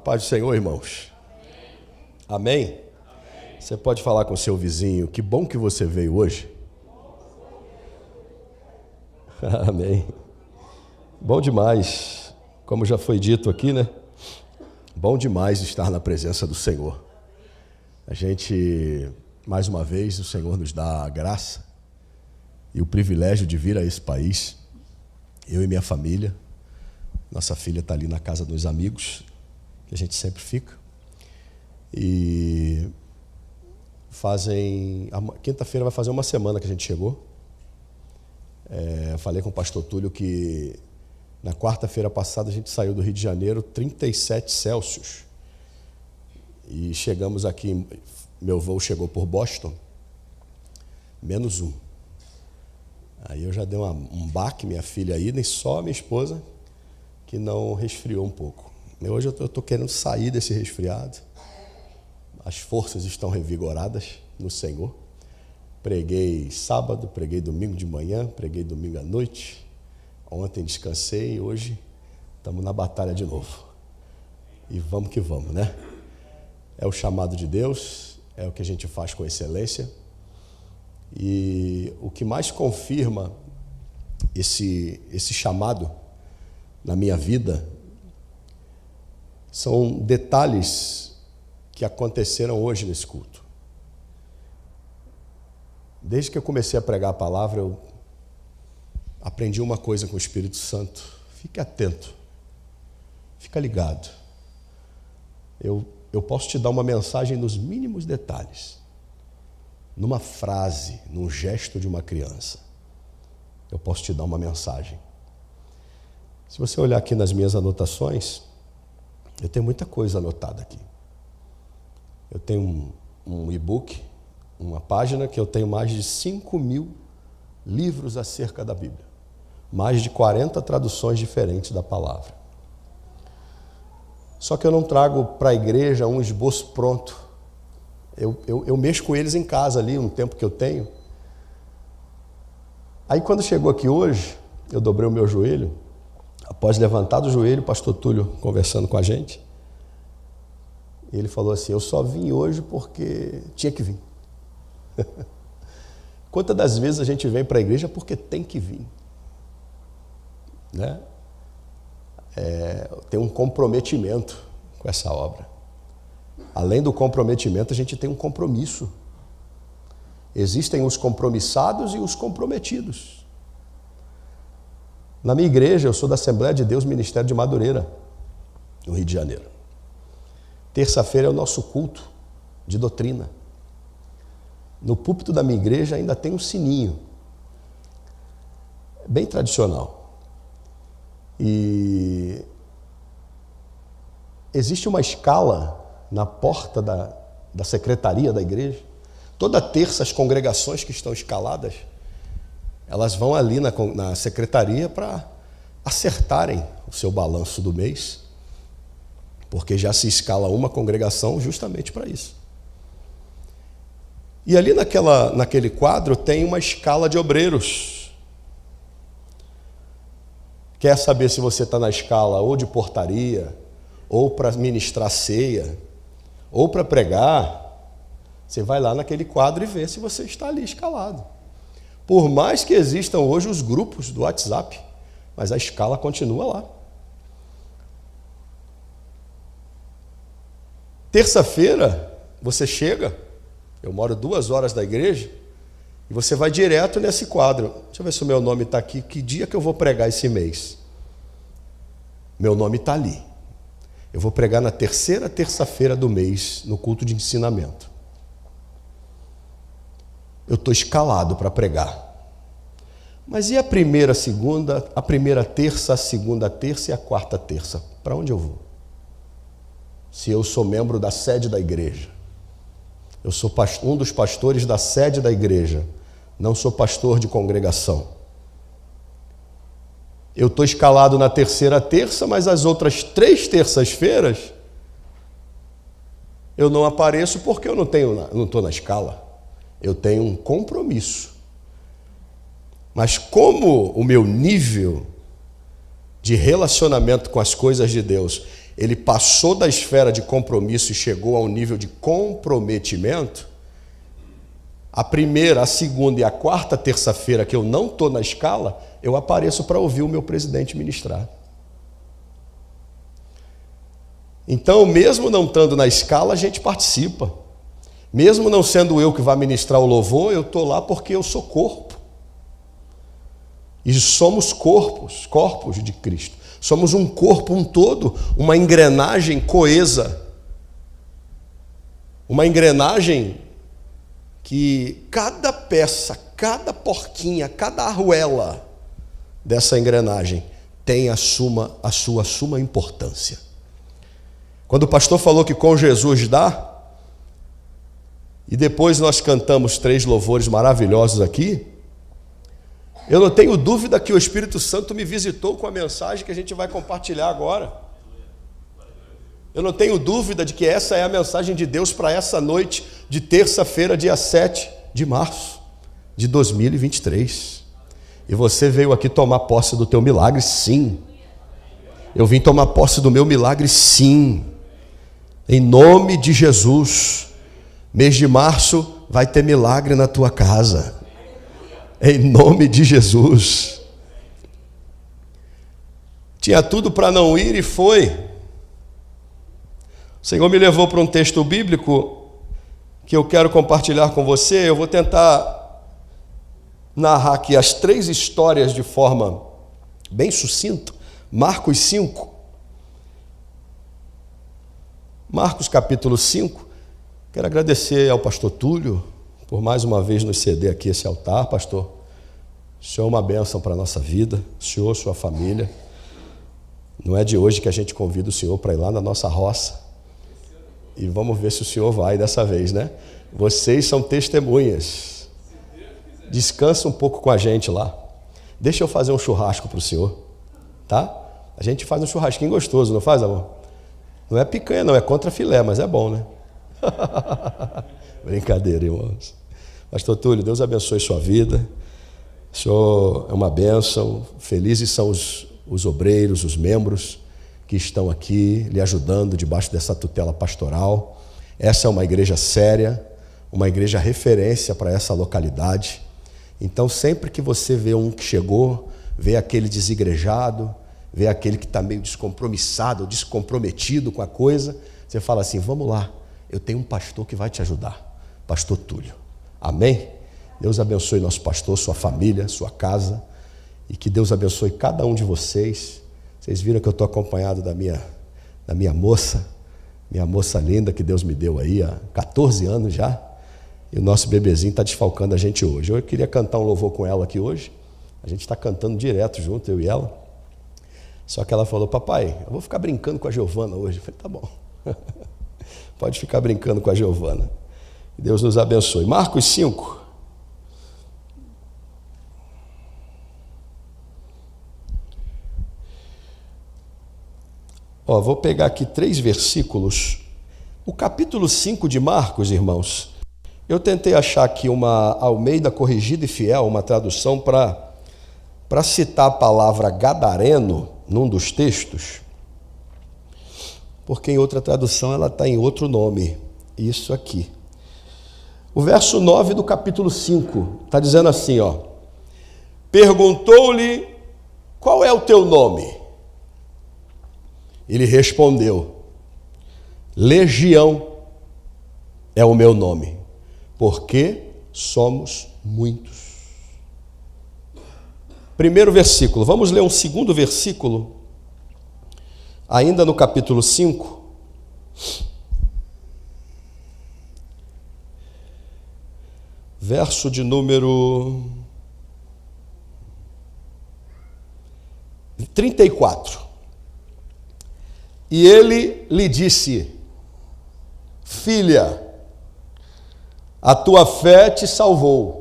paz do Senhor, irmãos. Amém? Amém? Você pode falar com o seu vizinho, que bom que você veio hoje. Amém. Bom demais, como já foi dito aqui, né? Bom demais estar na presença do Senhor. A gente, mais uma vez, o Senhor nos dá a graça e o privilégio de vir a esse país. Eu e minha família, nossa filha está ali na casa dos amigos, que a gente sempre fica. E quinta-feira vai fazer uma semana que a gente chegou. Falei com o pastor Túlio que na quarta-feira passada a gente saiu do Rio de Janeiro, 37 Celsius. E chegamos aqui, meu voo chegou por Boston, -1. Aí eu já dei um baque, minha filha aí, nem só a minha esposa, que não resfriou um pouco. Hoje eu estou querendo sair desse resfriado. As forças estão revigoradas no Senhor. Preguei sábado, preguei domingo de manhã, preguei domingo à noite. Ontem descansei e hoje estamos na batalha de novo. E vamos que vamos, né? É o chamado de Deus, é o que a gente faz com excelência. E o que mais confirma esse chamado na minha vida são detalhes que aconteceram hoje nesse culto. Desde que eu comecei a pregar a palavra, eu aprendi uma coisa com o Espírito Santo. Fique atento, fica ligado. Eu posso te dar uma mensagem nos mínimos detalhes, numa frase, num gesto de uma criança. Eu posso te dar uma mensagem. Se você olhar aqui nas minhas anotações, eu tenho muita coisa anotada aqui. Eu tenho um e-book, uma página que eu tenho mais de 5.000 livros acerca da Bíblia. Mais de 40 traduções diferentes da palavra. Só que eu não trago para a igreja um esboço pronto. Eu mexo com eles em casa ali, um tempo que eu tenho. Aí quando chegou aqui hoje, eu dobrei o meu joelho. Após levantar do joelho, o pastor Túlio conversando com a gente, ele falou assim: eu só vim hoje porque tinha que vir. Quantas das vezes a gente vem para a igreja porque tem que vir, né? Tem um comprometimento com essa obra. Além do comprometimento, a gente tem um compromisso. Existem os compromissados e os comprometidos. Na minha igreja, eu sou da Assembleia de Deus Ministério de Madureira, no Rio de Janeiro. Terça-feira é o nosso culto de doutrina. No púlpito da minha igreja ainda tem um sininho, bem tradicional. E existe uma escala na porta da secretaria da igreja. Toda terça as congregações que estão escaladas, elas vão ali na secretaria para acertarem o seu balanço do mês, porque já se escala uma congregação justamente para isso. E ali naquele quadro tem uma escala de obreiros. Quer saber se você está na escala ou de portaria, ou para ministrar ceia, ou para pregar? Você vai lá naquele quadro e vê se você está ali escalado. Por mais que existam hoje os grupos do WhatsApp, mas a escala continua lá. Terça-feira, você chega, eu moro 2 horas da igreja, e você vai direto nesse quadro. Deixa eu ver se o meu nome está aqui. Que dia que eu vou pregar esse mês? Meu nome está ali. Eu vou pregar na terceira terça-feira do mês, no culto de ensinamento. Eu estou escalado para pregar. Mas e a primeira segunda, a primeira terça, a segunda terça e a quarta terça? Para onde eu vou? Se eu sou membro da sede da igreja, eu sou um dos pastores da sede da igreja, não sou pastor de congregação. Eu estou escalado na terceira terça, mas as outras 3 terças-feiras eu não apareço porque eu não estou na escala. Eu tenho um compromisso. Mas como o meu nível de relacionamento com as coisas de Deus ele passou da esfera de compromisso e chegou ao nível de comprometimento, a primeira, a segunda e a quarta terça-feira que eu não estou na escala, eu apareço para ouvir o meu presidente ministrar. Então, mesmo não estando na escala, a gente participa. Mesmo não sendo eu que vai ministrar o louvor, eu estou lá porque eu sou corpo. E somos corpos de Cristo. Somos um corpo, um todo, uma engrenagem coesa. Uma engrenagem que cada peça, cada porquinha, cada arruela dessa engrenagem tem a sua suma importância. Quando o pastor falou que com Jesus dá, e depois nós cantamos 3 louvores maravilhosos aqui, eu não tenho dúvida que o Espírito Santo me visitou com a mensagem que a gente vai compartilhar agora. Eu não tenho dúvida de que essa é a mensagem de Deus para essa noite de terça-feira, dia 7 de março de 2023. E você veio aqui tomar posse do teu milagre, sim. Eu vim tomar posse do meu milagre, sim. Em nome de Jesus. Mês de março vai ter milagre na tua casa. Em nome de Jesus. Tinha tudo para não ir e foi. O Senhor me levou para um texto bíblico que eu quero compartilhar com você. Eu vou tentar narrar aqui as 3 histórias de forma bem sucinta. Marcos 5. Marcos capítulo 5. Quero agradecer ao pastor Túlio por mais uma vez nos ceder aqui esse altar, pastor. O Senhor é uma bênção para a nossa vida, o Senhor, sua família. Não é de hoje que a gente convida o Senhor para ir lá na nossa roça. E vamos ver se o Senhor vai dessa vez, né? Vocês são testemunhas. Descansa um pouco com a gente lá. Deixa eu fazer um churrasco para o Senhor, tá? A gente faz um churrasquinho gostoso, não faz, amor? Não é picanha, não, é contra filé, mas é bom, né? Brincadeira, irmãos. Pastor Túlio, Deus abençoe sua vida. O Senhor é uma bênção. Felizes são os obreiros, os membros que estão aqui lhe ajudando debaixo dessa tutela pastoral. Essa é uma igreja séria, uma igreja referência para essa localidade. Então, sempre que você vê um que chegou, vê aquele desigrejado, vê aquele que está meio descompromissado, descomprometido com a coisa, você fala assim: vamos lá, eu tenho um pastor que vai te ajudar, pastor Túlio. Amém? Deus abençoe nosso pastor, sua família, sua casa, e que Deus abençoe cada um de vocês. Vocês viram que eu estou acompanhado da minha moça linda que Deus me deu aí há 14 anos já, e o nosso bebezinho está desfalcando a gente hoje. Eu queria cantar um louvor com ela aqui hoje, a gente está cantando direto junto, eu e ela, só que ela falou: papai, eu vou ficar brincando com a Giovana hoje. Eu falei: tá bom, pode ficar brincando com a Giovana. Deus nos abençoe. Marcos 5. Vou pegar aqui 3 versículos. O capítulo 5 de Marcos, irmãos, eu tentei achar aqui uma Almeida Corrigida e Fiel, uma tradução para citar a palavra gadareno num dos textos, porque em outra tradução ela está em outro nome. Isso aqui. O verso 9 do capítulo 5 está dizendo assim, perguntou-lhe: qual é o teu nome? Ele respondeu: Legião é o meu nome, porque somos muitos. Primeiro versículo. Vamos ler um segundo versículo, ainda no capítulo 5. Verso de número 34. E ele lhe disse: filha, a tua fé te salvou.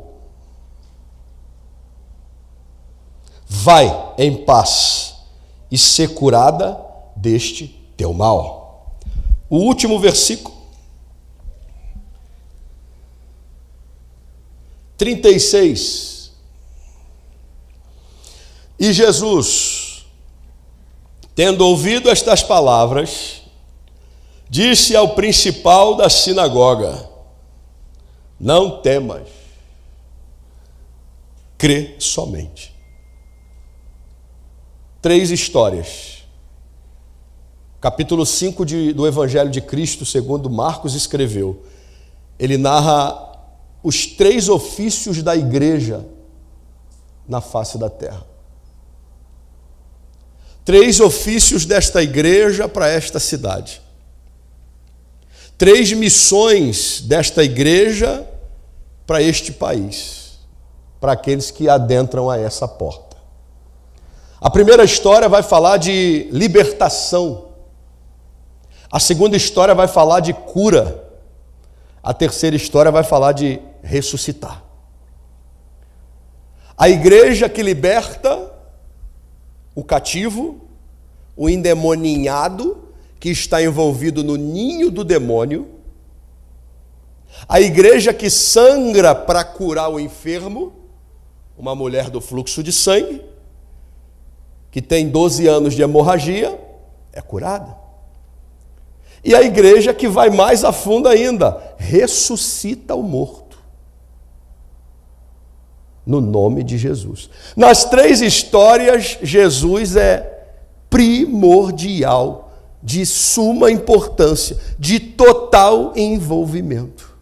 Vai em paz e ser curada deste teu mal. O último versículo, 36. E Jesus, Tendo ouvido estas palavras, disse ao principal da sinagoga: não temas, crê somente. 3 histórias. Capítulo 5 do Evangelho de Cristo, segundo Marcos escreveu, ele narra os 3 ofícios da igreja na face da terra. 3 ofícios desta igreja para esta cidade. 3 missões desta igreja para este país, para aqueles que adentram a essa porta. A primeira história vai falar de libertação. A segunda história vai falar de cura. A terceira história vai falar de ressuscitar. A igreja que liberta o cativo, o endemoninhado, que está envolvido no ninho do demônio. A igreja que sangra para curar o enfermo, uma mulher do fluxo de sangue, que tem 12 anos de hemorragia, é curada. E a igreja que vai mais a fundo ainda, ressuscita o morto. No nome de Jesus. Nas 3 histórias, Jesus é primordial, de suma importância, de total envolvimento.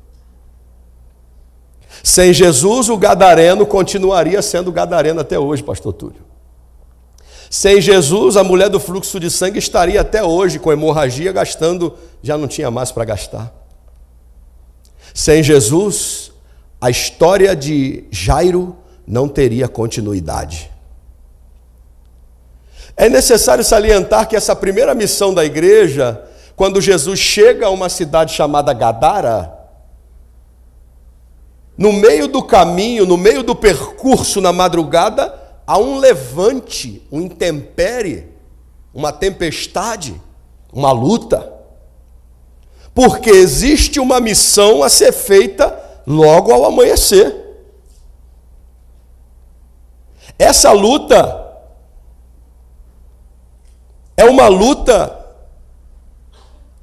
Sem Jesus, o gadareno continuaria sendo gadareno até hoje, pastor Túlio. Sem Jesus, a mulher do fluxo de sangue estaria até hoje com hemorragia, gastando, já não tinha mais para gastar. Sem Jesus, a história de Jairo não teria continuidade. É necessário salientar que essa primeira missão da igreja, quando Jesus chega a uma cidade chamada Gadara, no meio do caminho, no meio do percurso na madrugada, há um levante, um intempérie, uma tempestade, uma luta. Porque existe uma missão a ser feita logo ao amanhecer. Essa luta é uma luta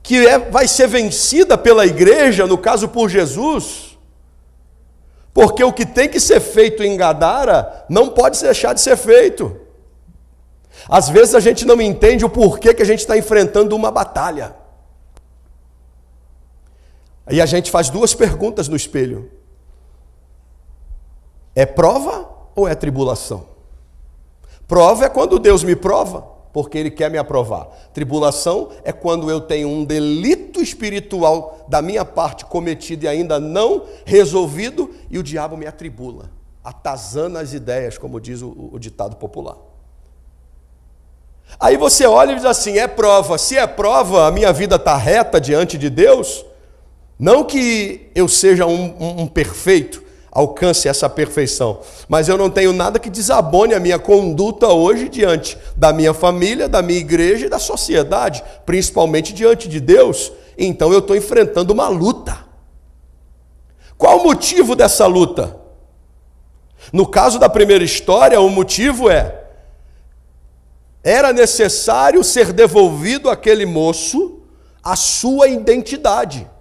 que vai ser vencida pela igreja, no caso por Jesus, porque o que tem que ser feito em Gadara não pode deixar de ser feito. Às vezes a gente não entende o porquê que a gente está enfrentando uma batalha. Aí a gente faz 2 perguntas no espelho. É prova ou é tribulação? Prova é quando Deus me prova, porque Ele quer me aprovar. Tribulação é quando eu tenho um delito espiritual da minha parte cometido e ainda não resolvido, e o diabo me atribula, atazana as ideias, como diz o ditado popular. Aí você olha e diz assim, é prova. Se é prova, a minha vida está reta diante de Deus, não que eu seja um perfeito, alcance essa perfeição, mas eu não tenho nada que desabone a minha conduta hoje diante da minha família, da minha igreja e da sociedade, principalmente diante de Deus. Então eu estou enfrentando uma luta. Qual o motivo dessa luta? No caso da primeira história, o motivo era necessário ser devolvido àquele moço a sua identidade.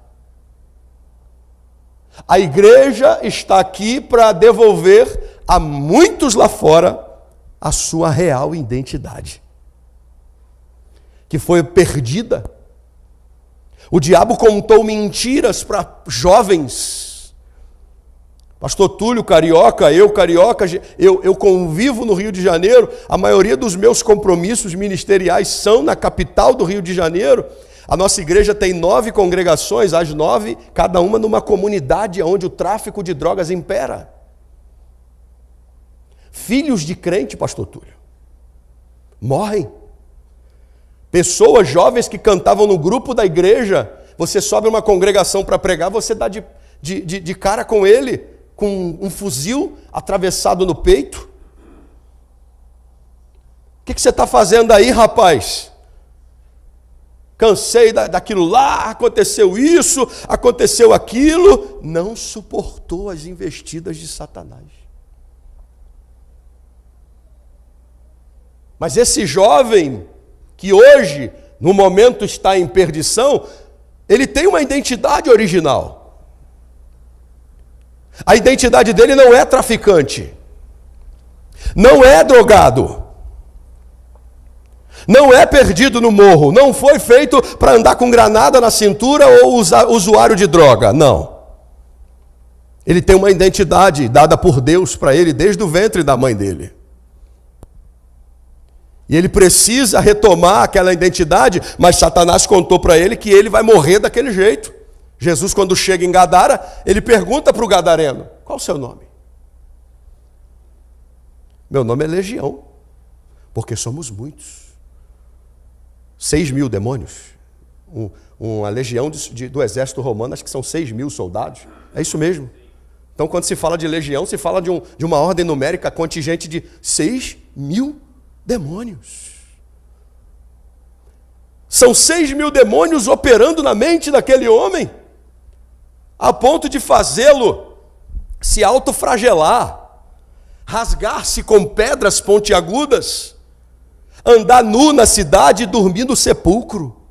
A igreja está aqui para devolver a muitos lá fora a sua real identidade, que foi perdida. O diabo contou mentiras para jovens. Pastor Túlio, carioca, eu convivo no Rio de Janeiro, a maioria dos meus compromissos ministeriais são na capital do Rio de Janeiro. A nossa igreja tem 9 congregações, as 9, cada uma numa comunidade onde o tráfico de drogas impera. Filhos de crente, pastor Túlio, morrem. Pessoas jovens que cantavam no grupo da igreja, você sobe uma congregação para pregar, você dá de cara com ele, com um fuzil atravessado no peito. O que você está fazendo aí, rapaz? Cansei daquilo lá, aconteceu isso, aconteceu aquilo. Não suportou as investidas de Satanás. Mas esse jovem que hoje, no momento, está em perdição, ele tem uma identidade original. A identidade dele não é traficante, não é drogado, não é perdido no morro, não foi feito para andar com granada na cintura ou usuário de droga, não. Ele tem uma identidade dada por Deus para ele desde o ventre da mãe dele. E ele precisa retomar aquela identidade, mas Satanás contou para ele que ele vai morrer daquele jeito. Jesus, quando chega em Gadara, ele pergunta para o gadareno: qual o seu nome? Meu nome é Legião, porque somos muitos. 6.000 demônios. Uma legião do exército romano, acho que são 6.000 soldados. É isso mesmo. Então, quando se fala de legião, se fala de uma ordem numérica contingente de 6.000 demônios. São 6.000 demônios operando na mente daquele homem, a ponto de fazê-lo se autoflagelar, rasgar-se com pedras pontiagudas, andar nu na cidade e dormir no sepulcro,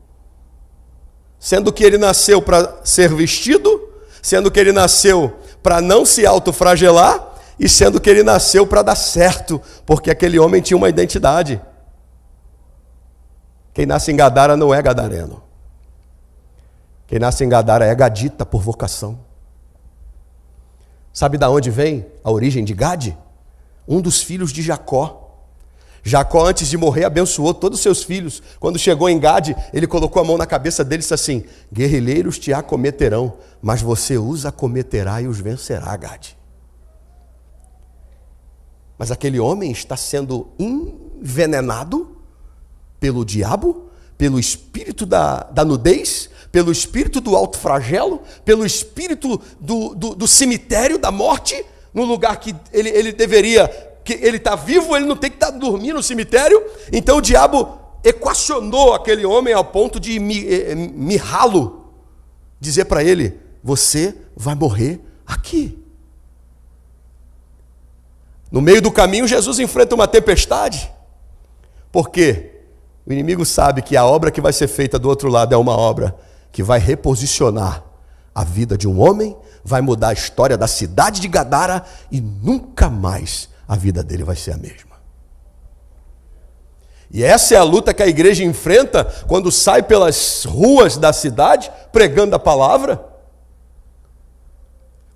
sendo que ele nasceu para ser vestido, sendo que ele nasceu para não se autoflagelar, e sendo que ele nasceu para dar certo, porque aquele homem tinha uma identidade. Quem nasce em Gadara não é gadareno. Quem nasce em Gadara é gadita por vocação. Sabe de onde vem a origem de Gade? Um dos filhos de Jacó. Jacó, antes de morrer, abençoou todos os seus filhos. Quando chegou em Gade, ele colocou a mão na cabeça dele e disse assim: guerrilheiros te acometerão, mas você os acometerá e os vencerá, Gade. Mas aquele homem está sendo envenenado pelo diabo, pelo espírito da nudez, pelo espírito do autoflagelo, pelo espírito do cemitério, da morte, no lugar que ele deveria, que ele está vivo, ele não tem que estar dormindo no cemitério. Então o diabo equacionou aquele homem ao ponto de mirrá-lo, dizer para ele: você vai morrer aqui. No meio do caminho, Jesus enfrenta uma tempestade, porque o inimigo sabe que a obra que vai ser feita do outro lado é uma obra que vai reposicionar a vida de um homem, vai mudar a história da cidade de Gadara e nunca mais a vida dele vai ser a mesma. E essa é a luta que a igreja enfrenta quando sai pelas ruas da cidade pregando a palavra.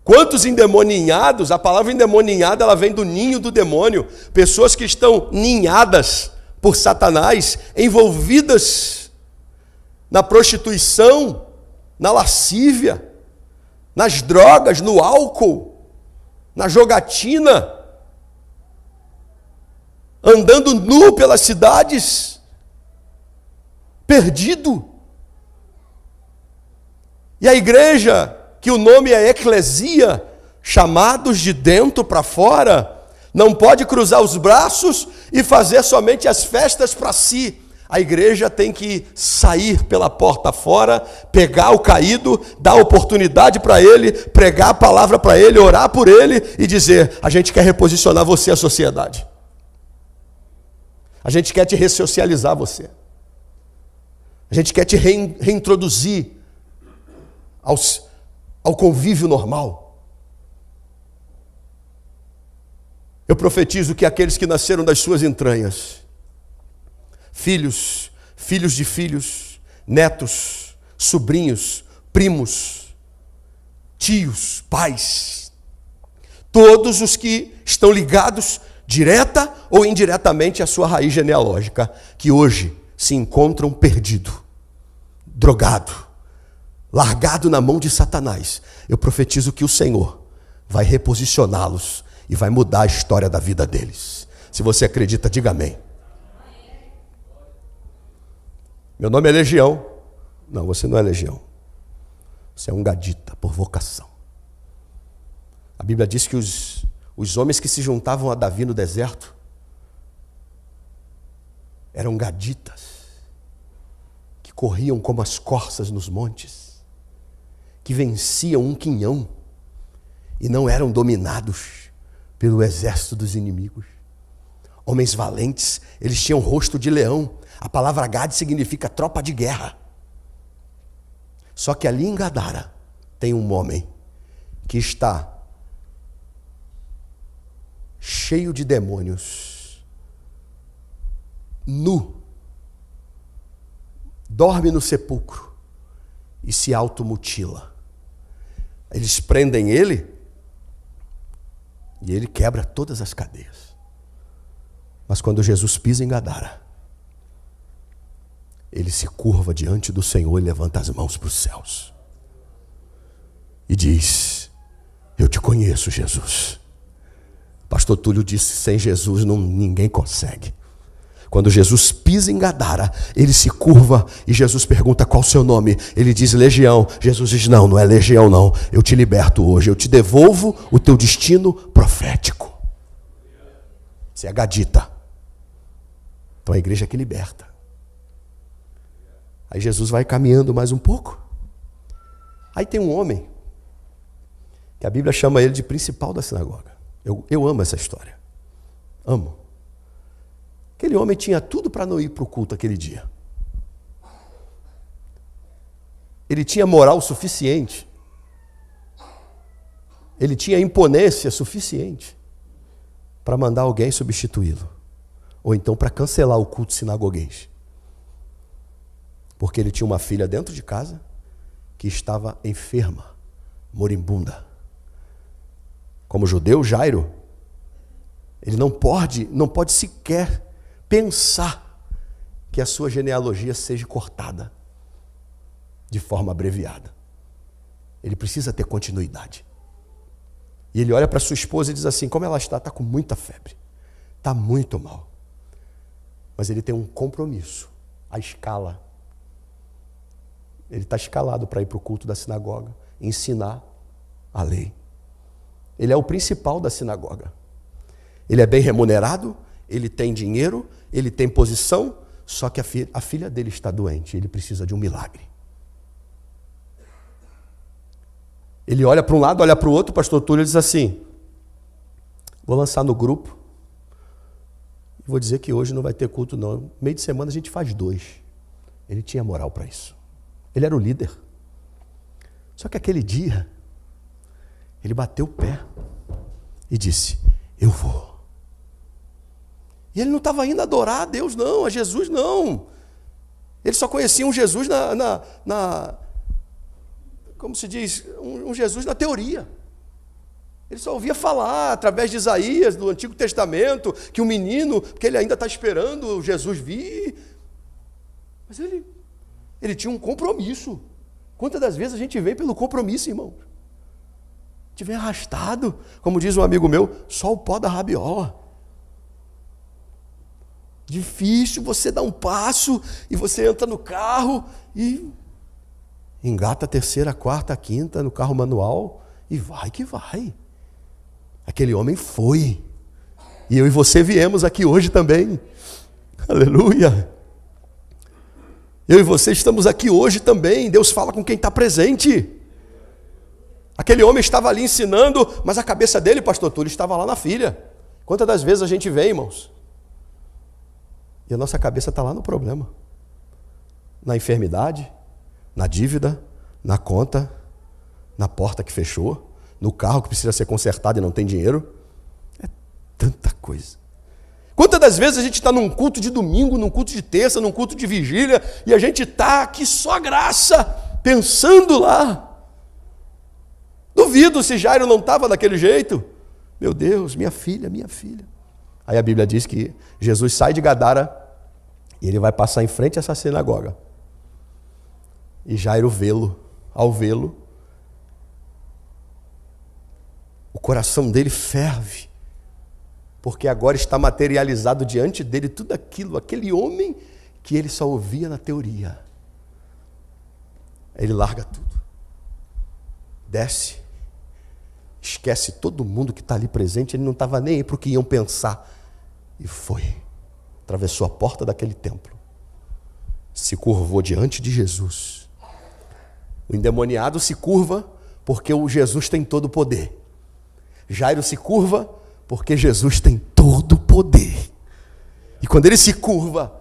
Quantos endemoninhados, a palavra endemoninhada, ela vem do ninho do demônio, pessoas que estão ninhadas por Satanás, envolvidas na prostituição, na lascívia, nas drogas, no álcool, na jogatina, andando nu pelas cidades, perdido. E a igreja, que o nome é eclesia, chamados de dentro para fora, não pode cruzar os braços e fazer somente as festas para si. A igreja tem que sair pela porta fora, pegar o caído, dar oportunidade para ele, pregar a palavra para ele, orar por ele e dizer: a gente quer reposicionar você à sociedade. A gente quer te ressocializar você. A gente quer te reintroduzir ao convívio normal. Eu profetizo que aqueles que nasceram das suas entranhas, filhos, filhos de filhos, netos, sobrinhos, primos, tios, pais, todos os que estão ligados direta ou indiretamente à sua raiz genealógica, que hoje se encontram perdido, drogado, largado na mão de Satanás, eu profetizo que o Senhor vai reposicioná-los e vai mudar a história da vida deles. Se você acredita, diga amém. Meu nome é Legião. Não, você não é Legião. Você é um gadita por vocação. A Bíblia diz que os homens que se juntavam a Davi no deserto eram gaditas, que corriam como as corças nos montes, que venciam um quinhão e não eram dominados pelo exército dos inimigos. Homens valentes, eles tinham rosto de leão, A palavra Gade significa tropa de guerra. Só que ali em Gadara tem um homem que está cheio de demônios, nu, dorme no sepulcro e se automutila. Eles prendem ele e ele quebra todas as cadeias. Mas quando Jesus pisa em Gadara, ele se curva diante do Senhor e levanta as mãos para os céus e diz: eu te conheço, Jesus. Pastor Túlio disse: sem Jesus ninguém consegue. Quando Jesus pisa em Gadara, ele se curva e Jesus pergunta: qual o seu nome? Ele diz: Legião. Jesus diz: não é Legião não, eu te liberto hoje, eu te devolvo o teu destino profético. Você é gadita. Então a igreja é que liberta. Aí Jesus vai caminhando mais um pouco. Aí tem um homem que a Bíblia chama ele de principal da sinagoga. Eu amo essa história. Amo. Aquele homem tinha tudo para não ir para o culto aquele dia. Ele tinha moral suficiente. Ele tinha imponência suficiente para mandar alguém substituí-lo. Ou então para cancelar o culto sinagoguês. Porque ele tinha uma filha dentro de casa que estava enferma, moribunda. Como judeu, Jairo, ele não pode sequer pensar que a sua genealogia seja cortada de forma abreviada. Ele precisa ter continuidade. E ele olha para sua esposa e diz assim: como ela está? Está com muita febre, está muito mal. Mas ele tem um compromisso, a escala. Ele está escalado para ir para o culto da sinagoga, ensinar a lei. Ele é o principal da sinagoga. Ele é bem remunerado, ele tem dinheiro, ele tem posição, só que a filha dele está doente, ele precisa de um milagre. Ele olha para um lado, olha para o outro, o pastor Túlio diz assim: vou lançar no grupo, e vou dizer que hoje não vai ter culto não, meio de semana a gente faz 2. Ele tinha moral para isso. Ele era o líder. Só que aquele dia, ele bateu o pé e disse: eu vou. E ele não estava indo adorar a Deus não, a Jesus não. Ele só conhecia um Jesus como se diz, um Jesus na teoria. Ele só ouvia falar através de Isaías, do Antigo Testamento, que o menino, que ele ainda está esperando Jesus vir. Mas ele tinha um compromisso. Quantas das vezes a gente vem pelo compromisso, irmão? A gente vem arrastado, como diz um amigo meu, só o pó da rabiola. Difícil você dar um passo e você entra no carro e engata a 3ª, 4ª, 5ª no carro manual e vai que vai. Aquele homem foi. E eu e você viemos aqui hoje também. Aleluia. Eu e você estamos aqui hoje também. Deus fala com quem está presente. Aquele homem estava ali ensinando, mas a cabeça dele, pastor Túlio, estava lá na filha. Quantas das vezes a gente vem, irmãos? E a nossa cabeça está lá no problema. Na enfermidade, na dívida, na conta, na porta que fechou, no carro que precisa ser consertado e não tem dinheiro. É tanta coisa. Quantas das vezes a gente está num culto de domingo, num culto de terça, num culto de vigília, e a gente está aqui só graça, pensando lá. Duvido se Jairo não estava daquele jeito. Meu Deus, minha filha, minha filha. Aí a Bíblia diz que Jesus sai de Gadara e ele vai passar em frente a essa sinagoga. E Jairo ao vê-lo, o coração dele ferve, porque agora está materializado diante dele tudo aquilo, aquele homem que ele só ouvia na teoria. Ele larga tudo, desce, esquece todo mundo que está ali presente, ele não estava nem aí para o que iam pensar, e foi, atravessou a porta daquele templo, se curvou diante de Jesus. O endemoniado se curva porque o Jesus tem todo o poder. Jairo se curva porque Jesus tem todo o poder. E quando ele se curva,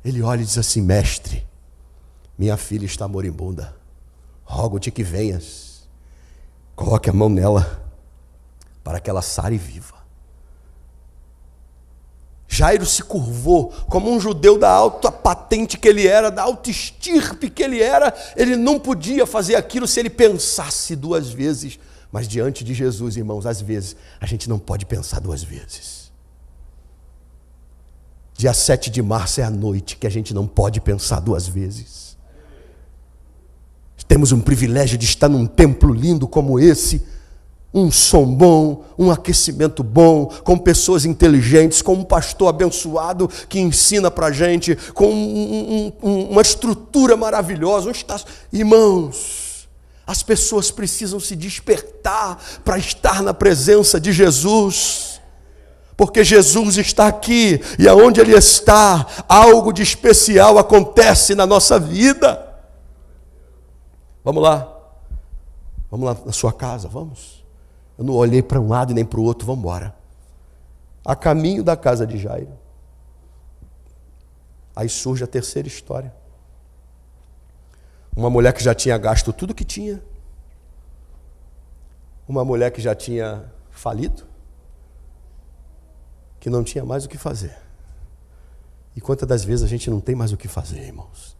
Ele olha e diz assim: mestre, minha filha está moribunda, rogo-te que venhas, coloque a mão nela, para que ela sare viva. Jairo se curvou, como um judeu da alta patente que ele era, da alta estirpe que ele era. Ele não podia fazer aquilo se ele pensasse duas vezes. Mas diante de Jesus, irmãos, às vezes a gente não pode pensar duas vezes. Dia 7 de março é a noite que a gente não pode pensar duas vezes. Temos um privilégio de estar num templo lindo como esse, um som bom, um aquecimento bom, com pessoas inteligentes, com um pastor abençoado que ensina para a gente, com uma estrutura maravilhosa, Irmãos, as pessoas precisam se despertar para estar na presença de Jesus, porque Jesus está aqui, e aonde Ele está, algo de especial acontece na nossa vida. Vamos lá na sua casa, vamos. Eu não olhei para um lado e nem para o outro, vamos embora. A caminho da casa de Jairo. Aí surge a terceira história. Uma mulher que já tinha gasto tudo que tinha. Uma mulher que já tinha falido. Que não tinha mais o que fazer. E quantas das vezes a gente não tem mais o que fazer, irmãos?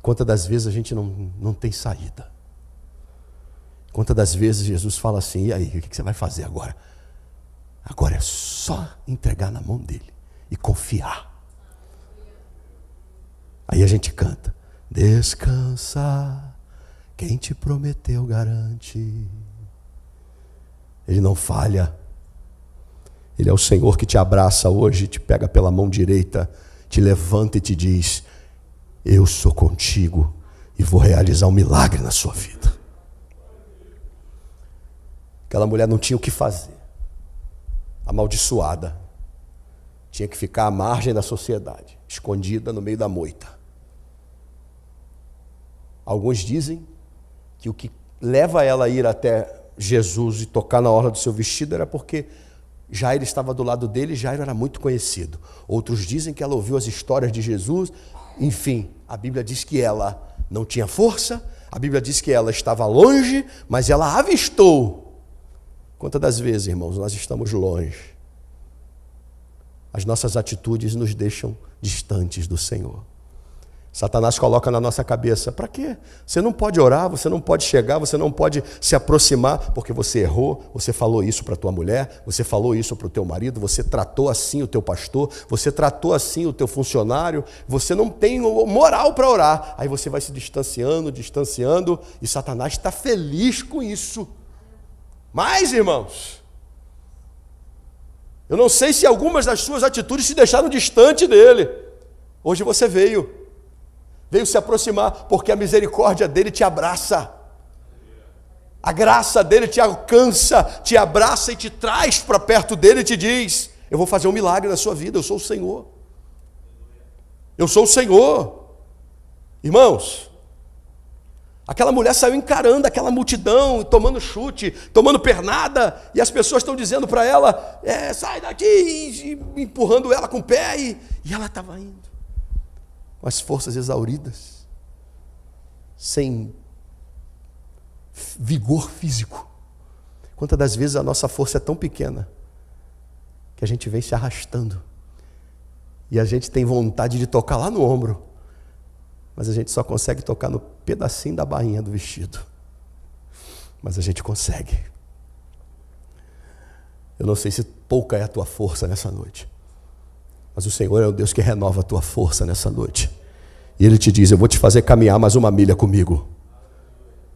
Quantas das vezes a gente não tem saída? Quantas das vezes Jesus fala assim: e aí, o que você vai fazer agora? Agora é só entregar na mão dele e confiar. Aí a gente canta: descansa, quem te prometeu garante. Ele não falha. Ele é o Senhor que te abraça hoje, te pega pela mão direita, te levanta e te diz: eu sou contigo e vou realizar um milagre na sua vida. Aquela mulher não tinha o que fazer, amaldiçoada, tinha que ficar à margem da sociedade, escondida no meio da moita. Alguns dizem que o que leva ela a ir até Jesus e tocar na orla do seu vestido era porque Jairo estava do lado dele, e Jairo era muito conhecido. Outros dizem que ela ouviu as histórias de Jesus. Enfim, a Bíblia diz que ela não tinha força, a Bíblia diz que ela estava longe, mas ela avistou. Quantas das vezes, irmãos, nós estamos longe? As nossas atitudes nos deixam distantes do Senhor. Satanás coloca na nossa cabeça: para quê? Você não pode orar, você não pode chegar, você não pode se aproximar, porque você errou, você falou isso para a tua mulher, você falou isso para o teu marido, você tratou assim o teu pastor, você tratou assim o teu funcionário, você não tem moral para orar. Aí você vai se distanciando, e Satanás está feliz com isso. Mas, irmãos, eu não sei se algumas das suas atitudes te deixaram distante dele. Hoje você veio se aproximar, porque a misericórdia dele te abraça. A graça dele te alcança, te abraça e te traz para perto dele e te diz: eu vou fazer um milagre na sua vida, eu sou o Senhor. Eu sou o Senhor. Irmãos, aquela mulher saiu encarando aquela multidão, tomando chute, tomando pernada, e as pessoas estão dizendo para ela: sai daqui, e empurrando ela com o pé, e ela estava indo, com as forças exauridas, sem vigor físico. Quantas das vezes a nossa força é tão pequena que a gente vem se arrastando, e a gente tem vontade de tocar lá no ombro, mas a gente só consegue tocar no pedacinho da bainha do vestido. Mas a gente consegue. Eu não sei se pouca é a tua força nessa noite, mas o Senhor é o Deus que renova a tua força nessa noite. E Ele te diz: eu vou te fazer caminhar mais uma milha comigo.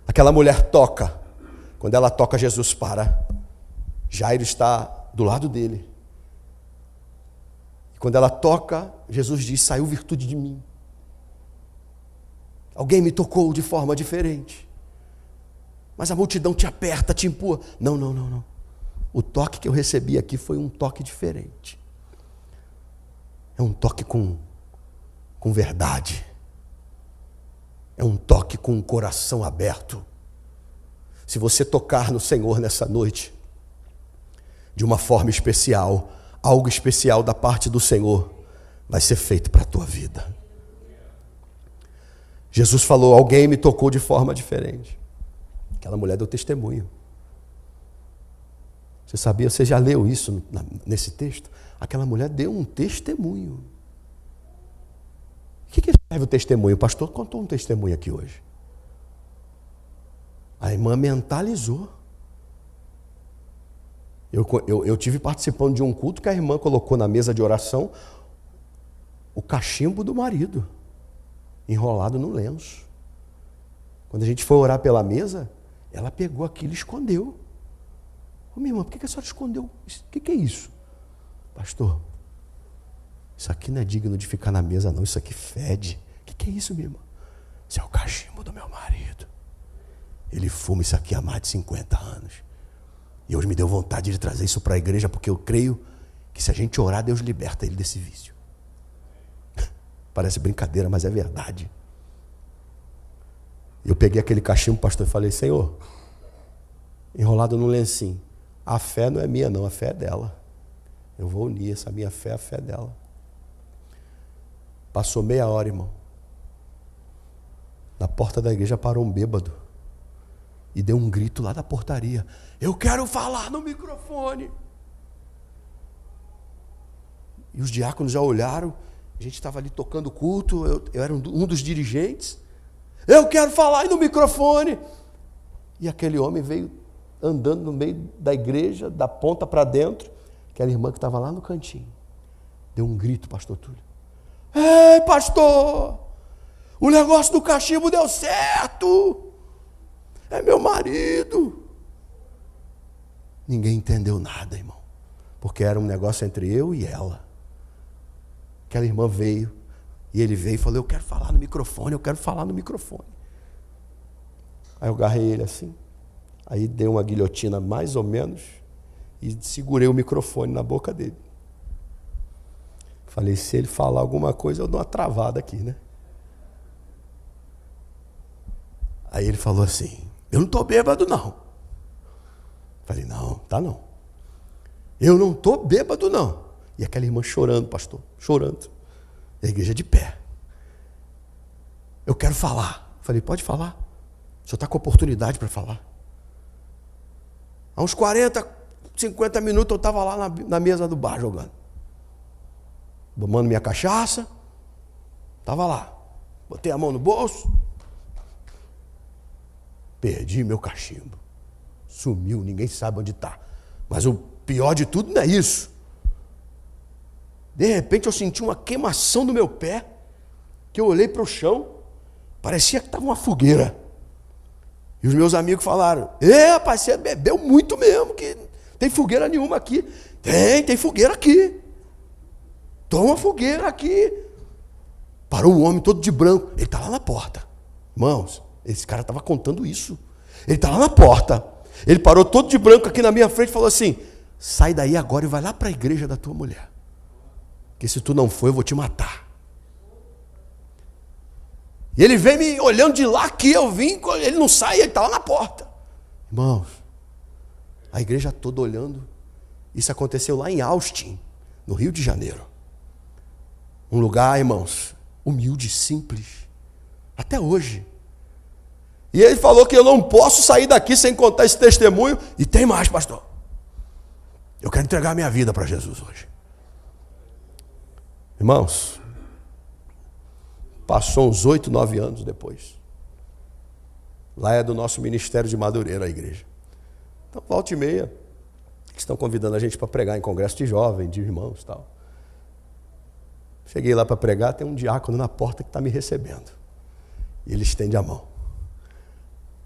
Aquela mulher toca. Quando ela toca, Jesus para. Jairo está do lado dele. E quando ela toca, Jesus diz: saiu virtude de mim. Alguém me tocou de forma diferente. Mas a multidão te aperta, te empurra. Não. O toque que eu recebi aqui foi um toque diferente. É um toque com verdade. É um toque com o coração aberto. Se você tocar no Senhor nessa noite, de uma forma especial, algo especial da parte do Senhor vai ser feito para a tua vida. Jesus falou, alguém me tocou de forma diferente. Aquela mulher deu testemunho. Você sabia, você já leu isso nesse texto? Aquela mulher deu um testemunho. O que serve o testemunho? O pastor contou um testemunho aqui hoje. A irmã mentalizou. Eu tive participando de um culto que a irmã colocou na mesa de oração o cachimbo do marido, enrolado no lenço. Quando a gente foi orar pela mesa, ela pegou aquilo e escondeu. Ô, minha irmã, por que a senhora escondeu? O que é isso? Pastor, isso aqui não é digno de ficar na mesa não, isso aqui fede. O que é isso, minha irmã? Isso é o cachimbo do meu marido. Ele fuma isso aqui há mais de 50 anos. E hoje me deu vontade de trazer isso para a igreja, porque eu creio que se a gente orar, Deus liberta ele desse vício. Parece brincadeira, mas é verdade. Eu peguei aquele cachimbo, pastor, e falei, Senhor, enrolado num lencinho, a fé não é minha não, a fé é dela. Eu vou unir essa minha fé à fé dela. Passou meia hora, irmão. Na porta da igreja parou um bêbado e deu um grito lá da portaria. Eu quero falar no microfone. E os diáconos já olharam. A gente estava ali tocando culto. Eu era um dos dirigentes. Eu quero falar aí no microfone. E aquele homem veio andando no meio da igreja, da ponta para dentro. Aquela irmã que estava lá no cantinho. Deu um grito, pastor Túlio. Ei, pastor! O negócio do cachimbo deu certo! É meu marido! Ninguém entendeu nada, irmão. Porque era um negócio entre eu e ela. Aquela irmã veio, e ele veio e falou, eu quero falar no microfone, eu quero falar no microfone. Aí eu agarrei ele assim, aí dei uma guilhotina mais ou menos, e segurei o microfone na boca dele. Falei, se ele falar alguma coisa, eu dou uma travada aqui, né? Aí ele falou assim, eu não estou bêbado não. Falei, não, tá não. Eu não estou bêbado não. E aquela irmã chorando, pastor, chorando. E a igreja de pé. Eu quero falar. Falei, pode falar. O senhor está com oportunidade para falar. Há uns 40, 50 minutos eu estava lá na mesa do bar jogando. Tomando minha cachaça. Estava lá. Botei a mão no bolso. Perdi meu cachimbo. Sumiu, ninguém sabe onde está. Mas o pior de tudo não é isso. De repente eu senti uma queimação no meu pé, que eu olhei para o chão, parecia que estava uma fogueira. E os meus amigos falaram, rapaz, você bebeu muito mesmo, que tem fogueira nenhuma aqui. Tem fogueira aqui. Toma fogueira aqui. Parou um homem todo de branco, ele está lá na porta. Irmãos, esse cara estava contando isso. Ele está lá na porta. Ele parou todo de branco aqui na minha frente e falou assim, sai daí agora e vai lá para a igreja da tua mulher. Porque se tu não for, eu vou te matar. E ele veio me olhando de lá que eu vim, ele não sai, ele está lá na porta. Irmãos, a igreja toda olhando. Isso aconteceu lá em Austin, no Rio de Janeiro. Um lugar, irmãos, humilde, simples. Até hoje. E ele falou que eu não posso sair daqui sem contar esse testemunho. E tem mais, pastor. Eu quero entregar minha vida para Jesus hoje. Irmãos, passou uns 8, 9 anos depois. Lá é do nosso ministério de Madureira, a igreja. Então, volta e meia, estão convidando a gente para pregar em congresso de jovem, de irmãos e tal. Cheguei lá para pregar, tem um diácono na porta que está me recebendo. E ele estende a mão.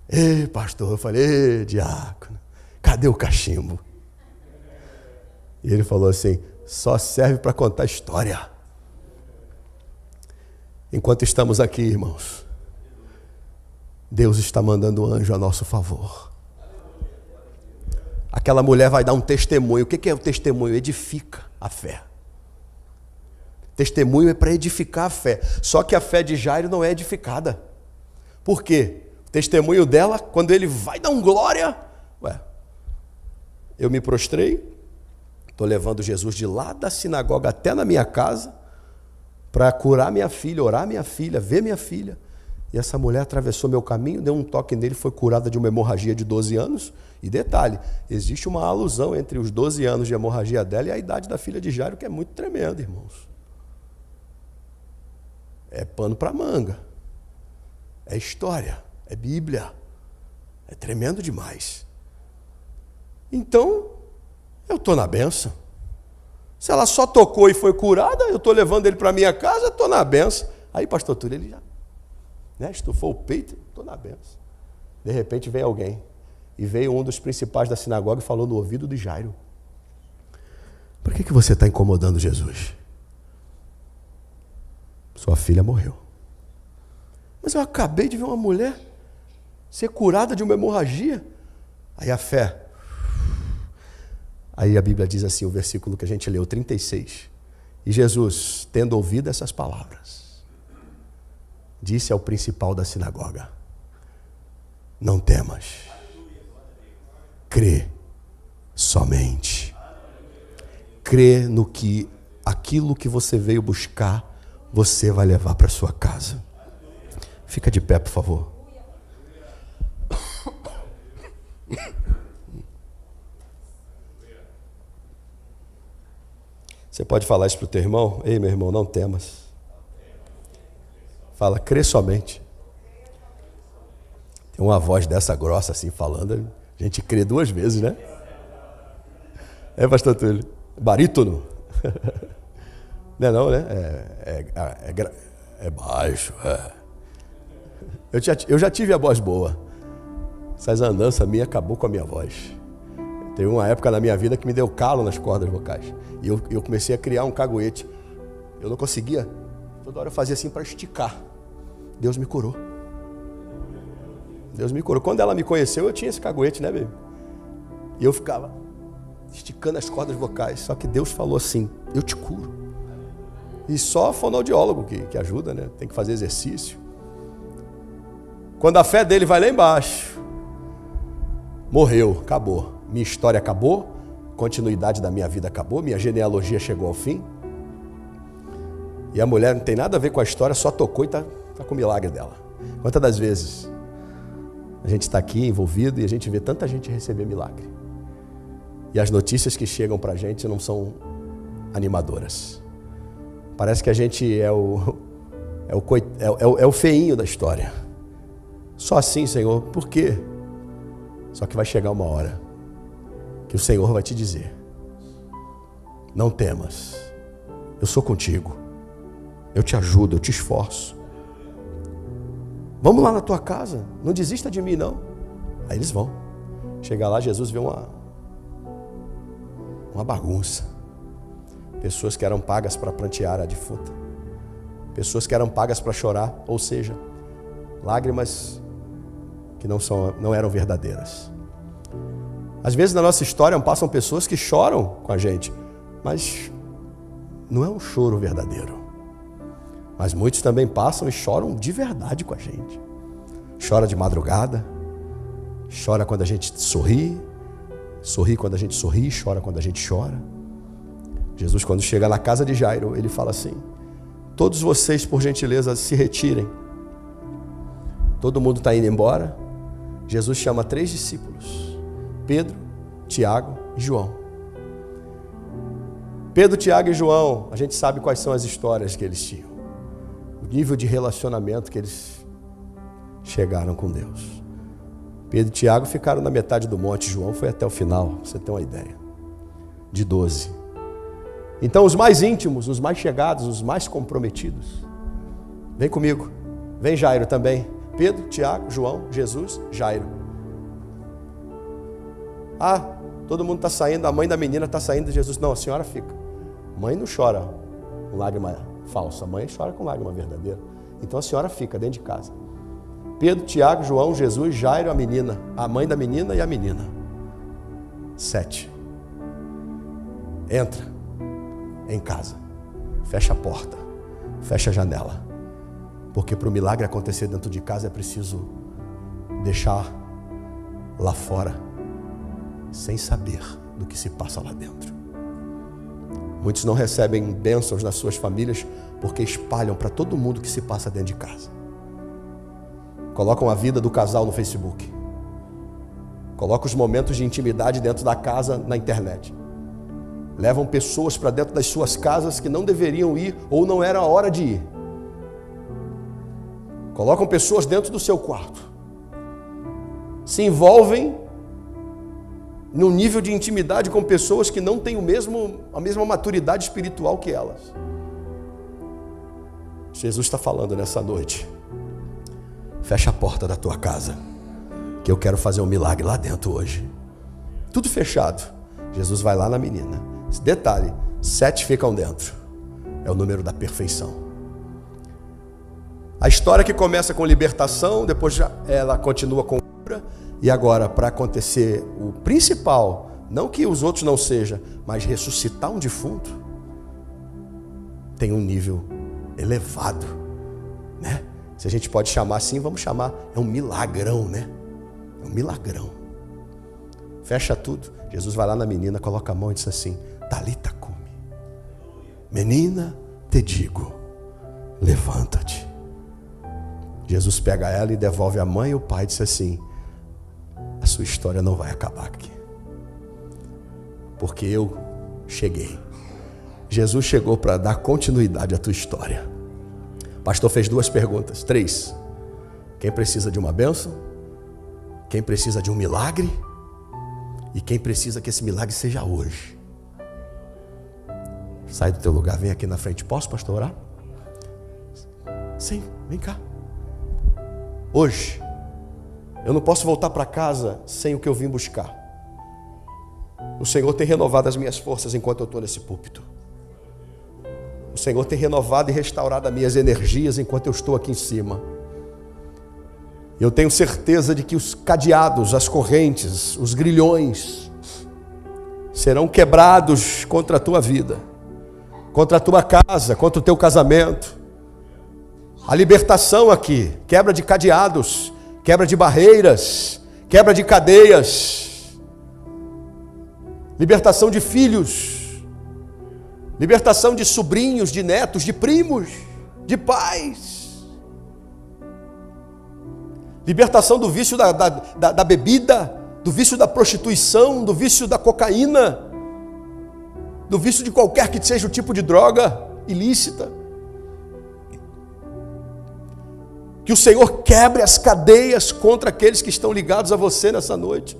Ei, pastor, eu falei, ei, diácono, cadê o cachimbo? E ele falou assim, só serve para contar história. Enquanto estamos aqui, irmãos, Deus está mandando um anjo a nosso favor. Aquela mulher vai dar um testemunho. O que é o testemunho? Edifica a fé. Testemunho é para edificar a fé. Só que a fé de Jairo não é edificada. Por quê? O testemunho dela, quando ele vai dar um glória, eu me prostrei, estou levando Jesus de lá da sinagoga até na minha casa, para curar minha filha, orar minha filha, ver minha filha. E essa mulher atravessou meu caminho, deu um toque nele, foi curada de uma hemorragia de 12 anos. E detalhe, existe uma alusão entre os 12 anos de hemorragia dela e a idade da filha de Jairo, que é muito tremenda, irmãos. É pano para manga. É história, é Bíblia. É tremendo demais. Então, eu estou na benção. Se ela só tocou e foi curada, eu estou levando ele para minha casa, estou na benção. Aí, pastor Túlio, ele já estufou o peito, estou na benção. De repente vem alguém. E veio um dos principais da sinagoga e falou no ouvido de Jairo: por que você está incomodando Jesus? Sua filha morreu. Mas eu acabei de ver uma mulher ser curada de uma hemorragia. Aí a fé. Aí a Bíblia diz assim, o versículo que a gente leu, 36. E Jesus, tendo ouvido essas palavras, disse ao principal da sinagoga: não temas, crê somente. Crê no que aquilo que você veio buscar, você vai levar para sua casa. Fica de pé, por favor. Você pode falar isso para o teu irmão? Ei, meu irmão, não temas. Fala, crê somente. Tem uma voz dessa grossa assim falando, a gente crê 2 vezes, né? É, pastor Túlio? Barítono? Não é não, né? É baixo. É. Eu já tive a voz boa. Essas andanças minhas acabou com a minha voz. Teve uma época na minha vida que me deu calo nas cordas vocais. E eu comecei a criar um caguete. Eu não conseguia. Toda hora eu fazia assim para esticar. Deus me curou. Deus me curou. Quando ela me conheceu, eu tinha esse caguete, né, baby? E eu ficava esticando as cordas vocais. Só que Deus falou assim: eu te curo. E só fonoaudiólogo que ajuda, né? Tem que fazer exercício. Quando a fé dele vai lá embaixo, morreu, acabou. Minha história acabou, continuidade da minha vida acabou, minha genealogia chegou ao fim. E a mulher não tem nada a ver com a história, só tocou e está com o milagre dela. Quantas das vezes a gente está aqui envolvido e a gente vê tanta gente receber milagre. E as notícias que chegam para a gente não são animadoras. Parece que a gente é o feinho da história. Só assim, Senhor, por quê? Só que vai chegar uma hora que o Senhor vai te dizer: não temas, eu sou contigo, eu te ajudo, eu te esforço. Vamos lá na tua casa, não desista de mim não. Aí eles vão. Chegar lá, Jesus vê uma bagunça. Pessoas que eram pagas para prantear a defunta. Pessoas que eram pagas para chorar, ou seja, lágrimas que não eram verdadeiras. Às vezes na nossa história passam pessoas que choram com a gente, mas não é um choro verdadeiro. Mas muitos também passam e choram de verdade com a gente. Chora de madrugada, chora quando a gente sorri quando a gente sorri, chora quando a gente chora. Jesus, quando chega na casa de Jairo, ele fala assim: todos vocês, por gentileza, se retirem. Todo mundo está indo embora. Jesus chama 3 discípulos: Pedro, Tiago e João. Pedro, Tiago e João, a gente sabe quais são as histórias que eles tinham. O nível de relacionamento que eles chegaram com Deus. Pedro e Tiago ficaram na metade do monte, João foi até o final, pra você ter uma ideia. De 12. Então os mais íntimos, os mais chegados, os mais comprometidos. Vem comigo. Vem Jairo também. Pedro, Tiago, João, Jesus, Jairo. Ah, todo mundo está saindo, a mãe da menina está saindo, Jesus, não, a senhora fica. Mãe não chora com lágrima falsa, a mãe chora com lágrima verdadeira. Então a senhora fica dentro de casa. Pedro, Tiago, João, Jesus, Jairo, a menina, a mãe da menina e a menina. 7. Entra em casa, fecha a porta, fecha a janela. Porque para o milagre acontecer dentro de casa é preciso deixar lá fora, sem saber do que se passa lá dentro. Muitos não recebem bênçãos nas suas famílias porque espalham para todo mundo que se passa dentro de casa. Colocam a vida do casal no Facebook. Colocam os momentos de intimidade dentro da casa na internet. Levam pessoas para dentro das suas casas que não deveriam ir ou não era a hora de ir. Colocam pessoas dentro do seu quarto. Se envolvem num nível de intimidade com pessoas que não têm a mesma maturidade espiritual que elas. Jesus está falando nessa noite. Fecha a porta da tua casa, que eu quero fazer um milagre lá dentro hoje. Tudo fechado. Jesus vai lá na menina. Esse detalhe, 7 ficam dentro. É o número da perfeição. A história que começa com libertação, depois ela continua com cura. E agora, para acontecer o principal, não que os outros não sejam, mas ressuscitar um defunto, tem um nível elevado, né? Se a gente pode chamar assim, vamos chamar, é um milagrão, né? É um milagrão. Fecha tudo. Jesus vai lá na menina, coloca a mão e diz assim: Talita cumi. Menina, te digo, levanta-te. Jesus pega ela e devolve a mãe e o pai, diz assim: a sua história não vai acabar aqui, porque eu cheguei. Jesus chegou para dar continuidade à tua história. O pastor fez 2 perguntas, 3. Quem precisa de uma bênção? Quem precisa de um milagre? E quem precisa que esse milagre seja hoje? Sai do teu lugar, vem aqui na frente. Posso, pastor, orar? Sim, vem cá. Hoje, eu não posso voltar para casa sem o que eu vim buscar. O Senhor tem renovado as minhas forças enquanto eu estou nesse púlpito. O Senhor tem renovado e restaurado as minhas energias enquanto eu estou aqui em cima. Eu tenho certeza de que os cadeados, as correntes, os grilhões serão quebrados contra a tua vida, contra a tua casa, contra o teu casamento. A libertação aqui, quebra de cadeados, quebra de barreiras, quebra de cadeias, libertação de filhos, libertação de sobrinhos, de netos, de primos, de pais, libertação do vício da bebida, do vício da prostituição, do vício da cocaína, do vício de qualquer que seja o tipo de droga ilícita. Que o Senhor quebre as cadeias contra aqueles que estão ligados a você nessa noite.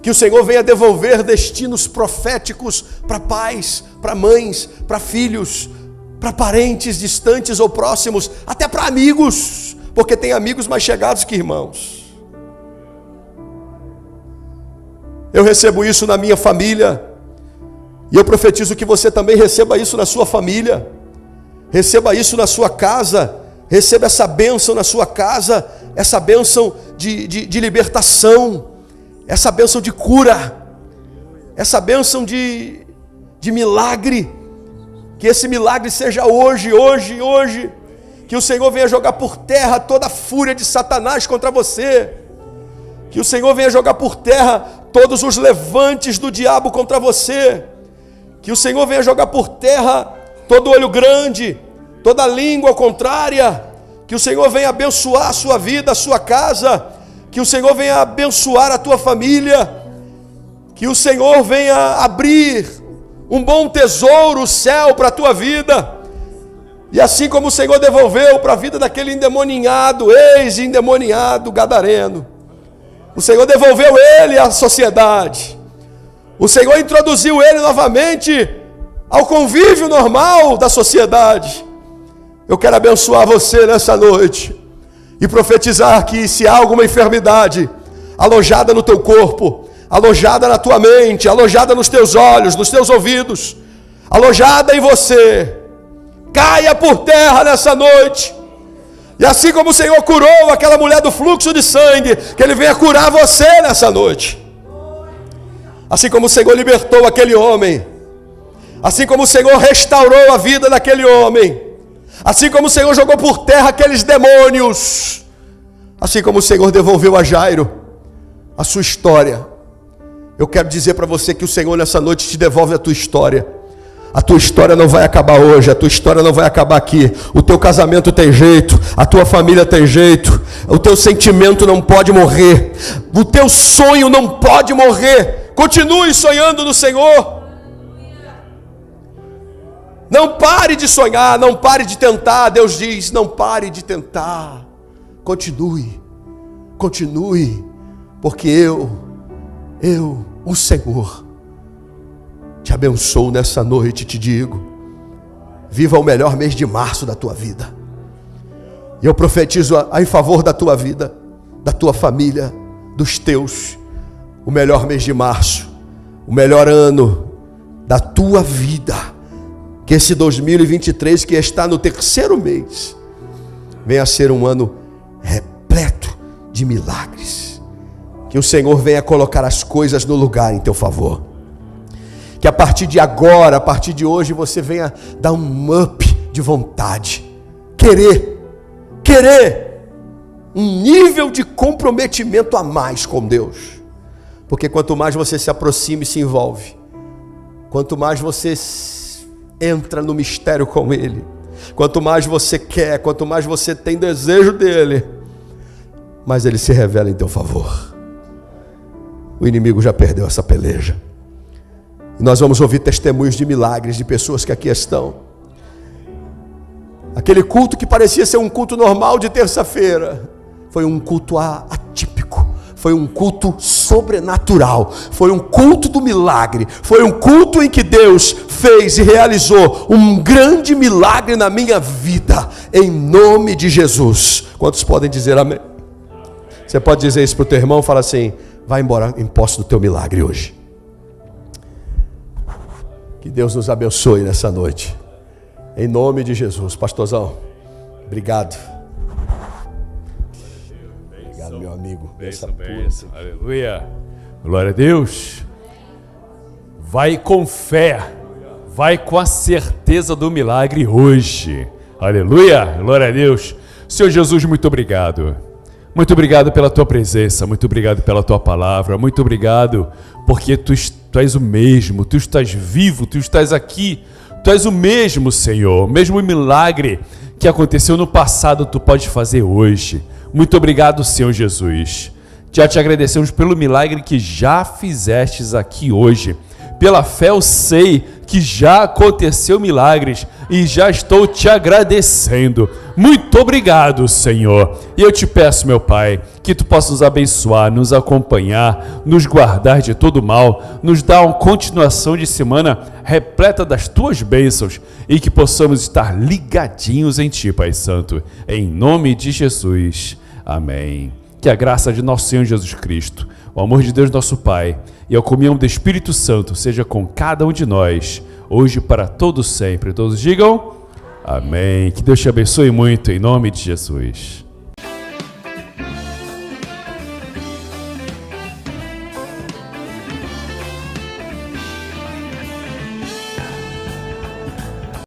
Que o Senhor venha devolver destinos proféticos para pais, para mães, para filhos, para parentes distantes ou próximos, até para amigos, porque tem amigos mais chegados que irmãos. Eu recebo isso na minha família, e eu profetizo que você também receba isso na sua família, receba isso na sua casa, receba essa bênção na sua casa, essa bênção de libertação, essa bênção de cura, essa bênção de milagre, que esse milagre seja hoje, que o Senhor venha jogar por terra toda a fúria de Satanás contra você, que o Senhor venha jogar por terra todos os levantes do diabo contra você, que o Senhor venha jogar por terra todo olho grande, toda língua contrária, que o Senhor venha abençoar a sua vida, a sua casa, que o Senhor venha abençoar a tua família, que o Senhor venha abrir um bom tesouro, o céu para a tua vida, e assim como o Senhor devolveu para a vida daquele endemoniado, ex-endemoniado gadareno, o Senhor devolveu ele à sociedade, o Senhor introduziu ele novamente ao convívio normal da sociedade. Eu quero abençoar você nessa noite e profetizar que se há alguma enfermidade alojada no teu corpo, alojada na tua mente, alojada nos teus olhos, nos teus ouvidos, alojada em você, caia por terra nessa noite. E assim como o Senhor curou aquela mulher do fluxo de sangue, que Ele venha curar você nessa noite. Assim como o Senhor libertou aquele homem, assim como o Senhor restaurou a vida daquele homem, assim como o Senhor jogou por terra aqueles demônios, assim como o Senhor devolveu a Jairo a sua história, Eu quero dizer para você que o Senhor nessa noite te devolve a tua história. A tua história não vai acabar hoje, a tua história não vai acabar aqui. O teu casamento tem jeito, a tua família tem jeito, o teu sentimento não pode morrer, o teu sonho não pode morrer. Continue sonhando no Senhor. Não pare de sonhar, não pare de tentar. Deus diz, não pare de tentar. Continue, porque eu, o Senhor, te abençoo nessa noite e te digo, viva o melhor mês de março da tua vida. E eu profetizo em favor da tua vida, da tua família, dos teus, o melhor mês de março, o melhor ano da tua vida. Que esse 2023, que está no terceiro mês, venha a ser um ano repleto de milagres. Que o Senhor venha colocar as coisas no lugar em teu favor. Que a partir de agora, a partir de hoje, você venha dar um up de vontade. Querer um nível de comprometimento a mais com Deus. Porque quanto mais você se aproxima e se envolve, quanto mais você entra no mistério com Ele, quanto mais você quer, quanto mais você tem desejo dEle, mais Ele se revela em teu favor. O inimigo já perdeu essa peleja. E nós vamos ouvir testemunhos de milagres de pessoas que aqui estão. Aquele culto que parecia ser um culto normal de terça-feira, foi um culto atípico, foi um culto sobrenatural, foi um culto do milagre, foi um culto em que Deus fez e realizou um grande milagre na minha vida, em nome de Jesus. Quantos podem dizer amém? Você pode dizer isso para o teu irmão, fala assim, vai embora em posse do teu milagre hoje. Que Deus nos abençoe nessa noite, em nome de Jesus. Pastorzão, obrigado. Obrigado, meu amigo. Bênção. Aleluia. Glória a Deus. Vai com fé, vai com a certeza do milagre hoje. Aleluia. Glória a Deus. Senhor Jesus, muito obrigado. Muito obrigado pela tua presença, muito obrigado pela tua palavra, muito obrigado porque tu és o mesmo, tu estás vivo, tu estás aqui, tu és o mesmo, Senhor, o mesmo milagre que aconteceu no passado, tu podes fazer hoje. Muito obrigado, Senhor Jesus. Já te agradecemos pelo milagre que já fizestes aqui hoje. Pela fé eu sei que já aconteceu milagres e já estou te agradecendo. Muito obrigado, Senhor. E eu te peço, meu Pai, que tu possas nos abençoar, nos acompanhar, nos guardar de todo mal, nos dar uma continuação de semana repleta das tuas bênçãos e que possamos estar ligadinhos em ti, Pai Santo. Em nome de Jesus. Amém. Que a graça de nosso Senhor Jesus Cristo, o amor de Deus nosso Pai e a comunhão do Espírito Santo seja com cada um de nós, hoje para todos sempre. Todos digam amém. Que Deus te abençoe muito em nome de Jesus.